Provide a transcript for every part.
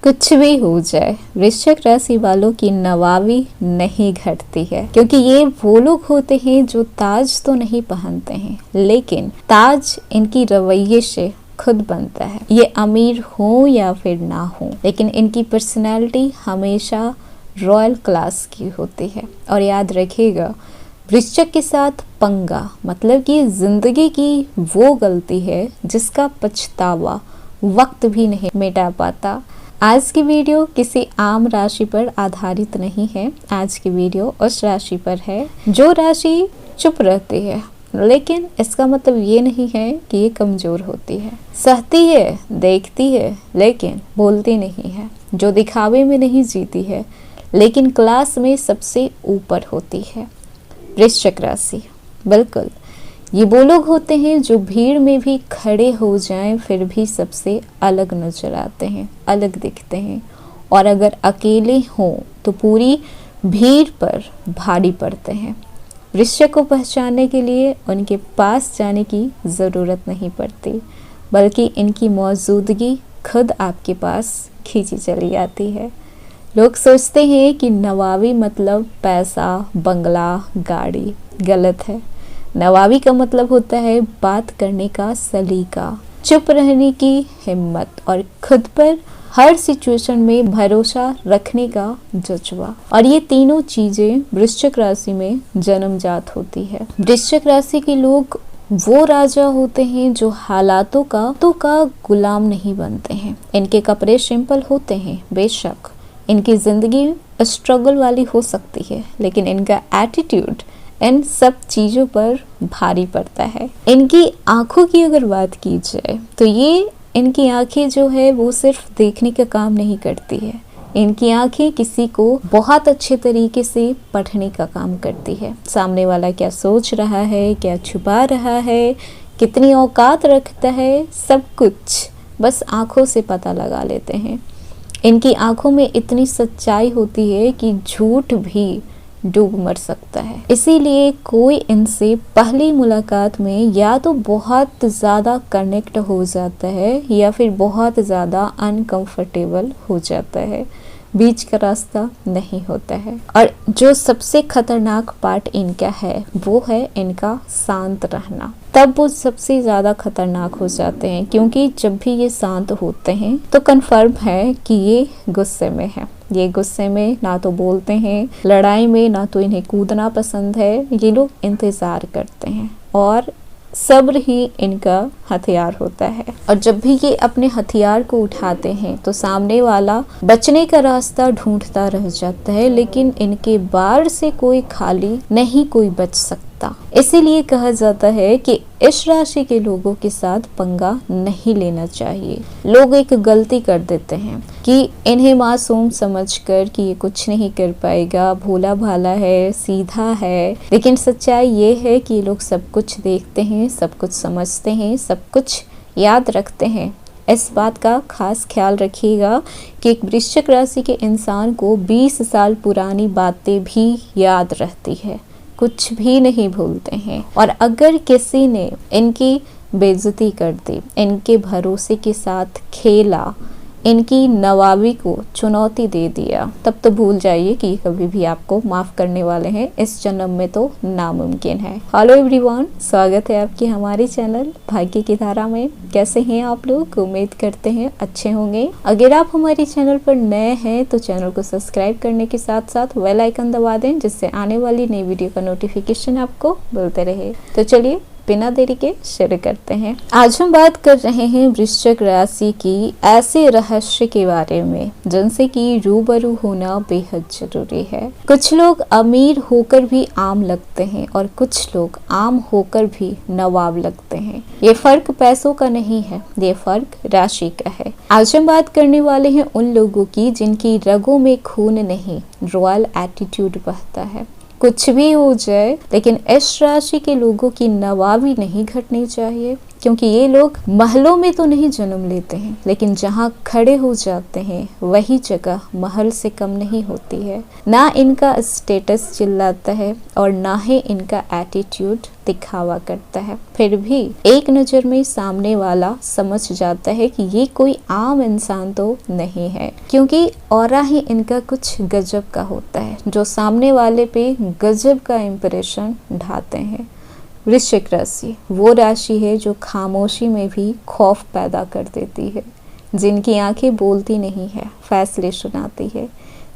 कुछ भी हो जाए, वृश्चिक राशि वालों की नवाबी नहीं घटती है, क्योंकि ये वो लोग होते हैं जो ताज तो नहीं पहनते हैं, लेकिन ताज इनकी रवैये से खुद बनता है। ये अमीर हो या फिर ना हो, लेकिन इनकी पर्सनैलिटी हमेशा रॉयल क्लास की होती है। और याद रखिएगा, वृश्चिक के साथ पंगा मतलब कि जिंदगी की वो गलती है जिसका पछतावा वक्त भी नहीं मिटा पाता। आज की वीडियो किसी आम राशि पर आधारित नहीं है। आज की वीडियो उस राशि पर है जो राशि चुप रहती है, लेकिन इसका मतलब ये नहीं है कि ये कमजोर होती है। सहती है, देखती है, लेकिन बोलती नहीं है। जो दिखावे में नहीं जीती है, लेकिन क्लास में सबसे ऊपर होती है। वृश्चिक राशि, बिल्कुल ये वो लोग होते हैं जो भीड़ में भी खड़े हो जाएं फिर भी सबसे अलग नजर आते हैं, अलग दिखते हैं। और अगर अकेले हों तो पूरी भीड़ पर भारी पड़ते हैं। वृश्चिक को पहचानने के लिए उनके पास जाने की ज़रूरत नहीं पड़ती, बल्कि इनकी मौजूदगी खुद आपके पास खींची चली आती है। लोग सोचते हैं कि नवाबी मतलब पैसा, बंगला, गाड़ी। गलत है। नवाबी का मतलब होता है बात करने का सलीका, चुप रहने की हिम्मत और खुद पर हर सिचुएशन में भरोसा रखने का जज्बा। और ये तीनों चीजें वृश्चिक राशि में जन्मजात होती है। वृश्चिक राशि के लोग वो राजा होते हैं जो हालातों का गुलाम नहीं बनते हैं। इनके कपड़े सिंपल होते हैं, बेशक इनकी जिंदगी स्ट्रगल वाली हो सकती है, लेकिन इनका एटीट्यूड इन सब चीज़ों पर भारी पड़ता है। इनकी आंखों की अगर बात की जाए तो ये इनकी आंखें जो है वो सिर्फ देखने का काम नहीं करती है। इनकी आंखें किसी को बहुत अच्छे तरीके से पढ़ने का काम करती है। सामने वाला क्या सोच रहा है, क्या छुपा रहा है, कितनी औकात रखता है, सब कुछ बस आंखों से पता लगा लेते हैं। इनकी आंखों में इतनी सच्चाई होती है कि झूठ भी डूब मर सकता है। इसीलिए कोई इनसे पहली मुलाकात में या तो बहुत ज़्यादा कनेक्ट हो जाता है या फिर बहुत ज़्यादा अनकंफर्टेबल हो जाता है। बीच का रास्ता नहीं होता है। और जो सबसे खतरनाक पार्ट इनका है वो है इनका शांत रहना। तब वो सबसे ज़्यादा खतरनाक हो जाते हैं, क्योंकि जब भी ये शांत होते हैं तो कन्फर्म है कि ये गुस्से में है। ये गुस्से में ना तो बोलते हैं, लड़ाई में ना तो इन्हें कूदना पसंद है। ये लोग इंतज़ार करते हैं और सब्र ही इनका हथियार होता है। और जब भी ये अपने हथियार को उठाते हैं तो सामने वाला बचने का रास्ता ढूंढता रह जाता है, लेकिन इनके बार से कोई खाली नहीं कोई बच सकता। इसीलिए कहा जाता है कि इस राशि के लोगों के साथ पंगा नहीं लेना चाहिए। लोग एक गलती कर देते हैं कि इन्हें मासूम समझकर कि ये कुछ नहीं कर पाएगा, भोला भाला है, सीधा है। लेकिन सच्चाई ये है कि लोग सब कुछ देखते हैं, सब कुछ समझते हैं, सब कुछ याद रखते हैं। इस बात का खास ख्याल रखिएगा कि एक वृश्चिक राशि के इंसान को 20 साल पुरानी बातें भी याद रहती है, कुछ भी नहीं भूलते हैं। और अगर किसी ने इनकी बेइज्जती कर दी, इनके भरोसे के साथ खेला, इनकी नवाबी को चुनौती दे दिया, तब तो भूल जाइए कि कभी भी आपको माफ करने वाले हैं। इस जन्म में तो नामुमकिन है। हेलो एवरीवन, स्वागत है आपके हमारे चैनल भाग्य की धारा में। कैसे हैं आप लोग? उम्मीद करते हैं अच्छे होंगे। अगर आप हमारे चैनल पर नए हैं तो चैनल को सब्सक्राइब करने के साथ साथ बेल आइकन दबा दें, जिससे आने वाली नई वीडियो का नोटिफिकेशन आपको मिलते रहे। तो चलिए बिना देरी के शुरू करते हैं। आज हम बात कर रहे हैं वृश्चिक राशि की ऐसे रहस्य के बारे में जिनसे कि रूबरू होना बेहद जरूरी है। कुछ लोग अमीर होकर भी आम लगते हैं और कुछ लोग आम होकर भी नवाब लगते हैं। ये फर्क पैसों का नहीं है, ये फर्क राशि का है। आज हम बात करने वाले हैं उन लोगों की जिनकी रगों में खून नहीं, रॉयल एटीट्यूड बहता है। कुछ भी हो जाए, लेकिन इस राशि के लोगों की नवाबी नहीं घटनी चाहिए। क्योंकि ये लोग महलों में तो नहीं जन्म लेते हैं, लेकिन जहाँ खड़े हो जाते हैं वही जगह महल से कम नहीं होती है। ना इनका स्टेटस चिल्लाता है और ना ही इनका एटीट्यूड दिखावा करता है। फिर भी एक नज़र में सामने वाला समझ जाता है कि ये कोई आम इंसान तो नहीं है, क्योंकि ऑरा ही इनका कुछ गजब का होता है जो सामने वाले पे गजब का इंप्रेशन ढाते हैं। वृश्चिक राशि वो राशि है जो खामोशी में भी खौफ पैदा कर देती है, जिनकी आंखें बोलती नहीं है, फैसले सुनाती है,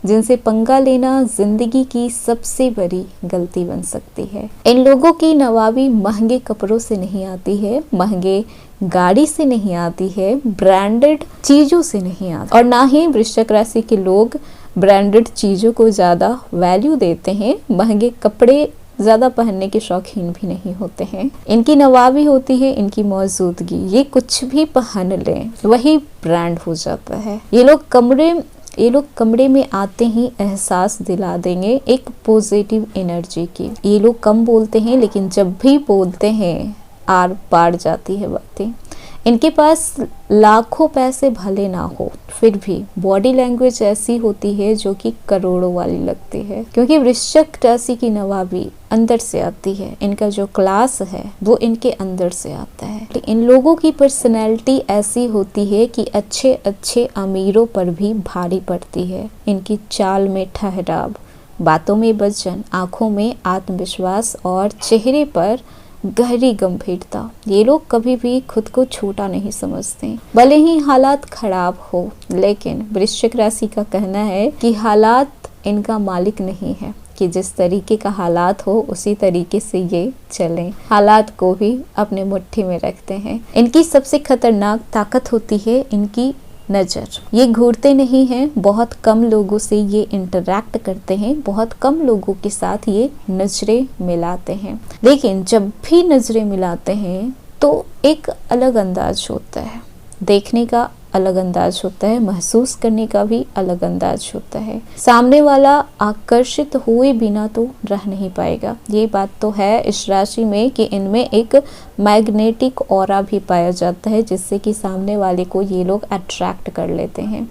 जिनसे पंगा लेना जिंदगी की सबसे बड़ी गलती बन सकती है। इन लोगों की नवाबी महंगे कपड़ों से नहीं आती है, महंगे गाड़ी से नहीं आती है, ब्रांडेड चीजों से नहीं आती, और ना ही वृश्चिक राशि के लोग ब्रांडेड चीजों को ज्यादा वैल्यू देते हैं, महंगे कपड़े ज्यादा पहनने के शौकीन भी नहीं होते हैं। इनकी नवाबी होती है इनकी मौजूदगी, ये कुछ भी पहन लें वही ब्रांड हो जाता है। ये लोग कमरे में आते ही एहसास दिला देंगे एक पॉजिटिव एनर्जी की। ये लोग कम बोलते हैं, लेकिन जब भी बोलते हैं आर पार जाती है बातें। इनके पास लाखों पैसे भले ना हो, फिर भी बॉडी लैंग्वेज ऐसी होती है जो कि करोड़ों वाली लगती है, क्योंकि वृश्चिक राशि की नवाबी अंदर से आती है। इनका जो क्लास है वो इनके अंदर से आता है। इन लोगों की पर्सनैलिटी ऐसी होती है कि अच्छे अच्छे अमीरों पर भी भारी पड़ती है। इनकी चाल में ठहराव, बातों में वजन, आंखों में आत्मविश्वास और चेहरे पर गहरी गंभीरता। ये लोग कभी भी खुद को छोटा नहीं समझते, भले ही हालात खराब हो। लेकिन वृश्चिक राशि का कहना है कि हालात इनका मालिक नहीं है, कि जिस तरीके का हालात हो उसी तरीके से ये चलें, हालात को भी अपने मुट्ठी में रखते हैं। इनकी सबसे खतरनाक ताकत होती है इनकी नज़र। ये घूरते नहीं हैं, बहुत कम लोगों से ये इंटरैक्ट करते हैं, बहुत कम लोगों के साथ ये नजरें मिलाते हैं, लेकिन जब भी नजरें मिलाते हैं तो एक अलग अंदाज होता है, देखने का अलग अंदाज होता है, महसूस करने का भी अलग अंदाज होता है। सामने वाला आकर्षित हुए बिना तो रह नहीं पाएगा। ये बात तो है इस राशि में कि इनमें एक मैग्नेटिक ऑरा भी पाया जाता है, जिससे कि सामने वाले को ये लोग अट्रैक्ट कर लेते हैं।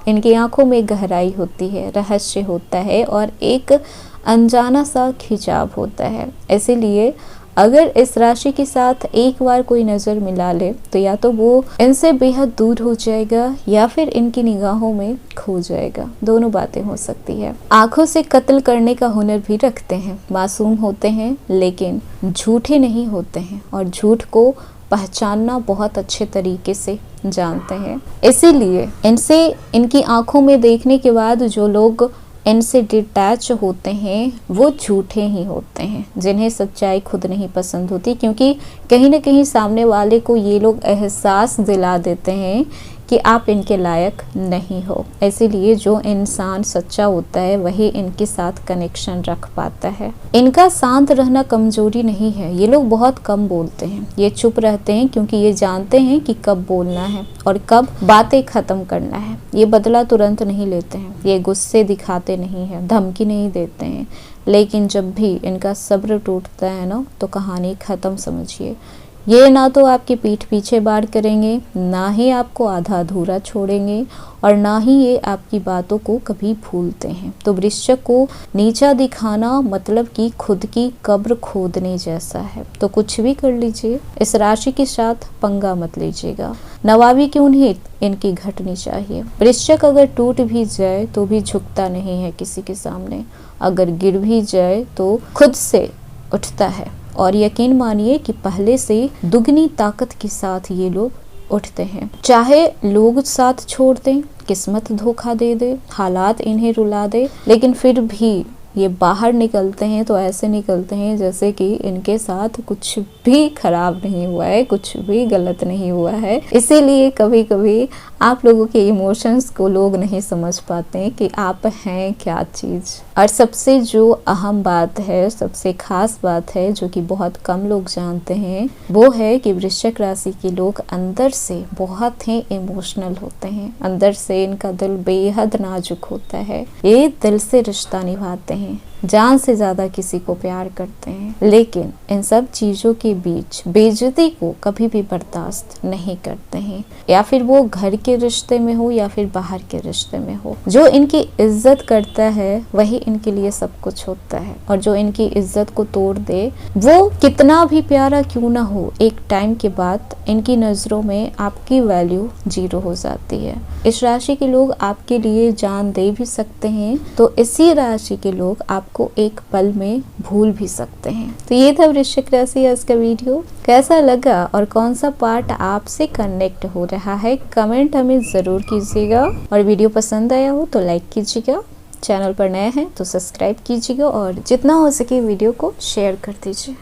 इनकी आंखों में गहराई होती है, रहस्य होता है और एक अनजाना सा खिंचाव होता है। इसीलिए अगर इस राशि के साथ एक बार कोई नज़र मिला ले तो या तो वो इनसे बेहद दूर हो जाएगा या फिर इनकी निगाहों में खो जाएगा। दोनों बातें हो सकती है। आंखों से कत्ल करने का हुनर भी रखते हैं, मासूम होते हैं लेकिन झूठे नहीं होते हैं और झूठ को पहचानना बहुत अच्छे तरीके से जानते हैं। इसीलिए इनसे, इनकी आंखों में देखने के बाद जो लोग इनसे डिटैच होते हैं वो झूठे ही होते हैं, जिन्हें सच्चाई खुद नहीं पसंद होती, क्योंकि कहीं ना कहीं सामने वाले को ये लोग एहसास दिला देते हैं कि आप इनके लायक नहीं हो। इसीलिए जो इंसान सच्चा होता है वही इनके साथ कनेक्शन रख पाता है। इनका शांत रहना कमजोरी नहीं है, ये लोग बहुत कम बोलते हैं, ये चुप रहते हैं क्योंकि ये जानते हैं कि कब बोलना है और कब बातें खत्म करना है। ये बदला तुरंत नहीं लेते हैं, ये गुस्से दिखाते नहीं हैं, धमकी नहीं देते हैं, लेकिन जब भी इनका सब्र टूटता है ना तो कहानी खत्म समझिए। ये ना तो आपकी पीठ पीछे बाढ़ करेंगे, ना ही आपको आधा अधूरा छोड़ेंगे और ना ही ये आपकी बातों को कभी भूलते हैं। तो वृश्चिक को नीचा दिखाना मतलब कि खुद की कब्र खोदने जैसा है। तो कुछ भी कर लीजिए, इस राशि के साथ पंगा मत लीजिएगा। नवाबी क्यों नहीं इनकी घटनी चाहिए। वृश्चिक अगर टूट भी जाए तो भी झुकता नहीं है किसी के सामने, अगर गिर भी जाए तो खुद से उठता है और यकीन मानिए कि पहले से दुगनी ताकत के साथ ये लोग उठते हैं। चाहे लोग साथ छोड़ दें, किस्मत धोखा दे दे, हालात इन्हें रुला दे, लेकिन फिर भी ये बाहर निकलते हैं तो ऐसे निकलते हैं जैसे कि इनके साथ कुछ भी खराब नहीं हुआ है, कुछ भी गलत नहीं हुआ है। इसीलिए कभी कभी आप लोगों के इमोशंस को लोग नहीं समझ पाते कि आप हैं क्या चीज़। और सबसे जो अहम बात है, सबसे खास बात है जो कि बहुत कम लोग जानते हैं, वो है कि वृश्चिक राशि के लोग अंदर से बहुत ही इमोशनल होते हैं। अंदर से इनका दिल बेहद नाजुक होता है, ये दिल से रिश्ता निभाते हैं। जान से ज्यादा किसी को प्यार करते हैं, लेकिन इन सब चीजों के बीच बेइज्जती को कभी भी बर्दाश्त नहीं करते हैं, या फिर वो घर के रिश्ते में हो या फिर बाहर के रिश्ते में हो। जो इनकी इज्जत करता है वही इनके लिए सब कुछ होता है, और जो इनकी इज्जत को तोड़ दे वो कितना भी प्यारा क्यों ना हो, एक टाइम के बाद इनकी नजरों में आपकी वैल्यू 0 हो जाती है। इस राशि के लोग आपके लिए जान दे भी सकते हैं, तो इसी राशि के लोग आपको एक पल में भूल भी सकते हैं। तो ये था वृश्चिक राशि आज का वीडियो। कैसा लगा और कौन सा पार्ट आपसे कनेक्ट हो रहा है, कमेंट हमें जरूर कीजिएगा। और वीडियो पसंद आया हो तो लाइक कीजिएगा, चैनल पर नए हैं तो सब्सक्राइब कीजिएगा, और जितना हो सके वीडियो को शेयर कर दीजिए।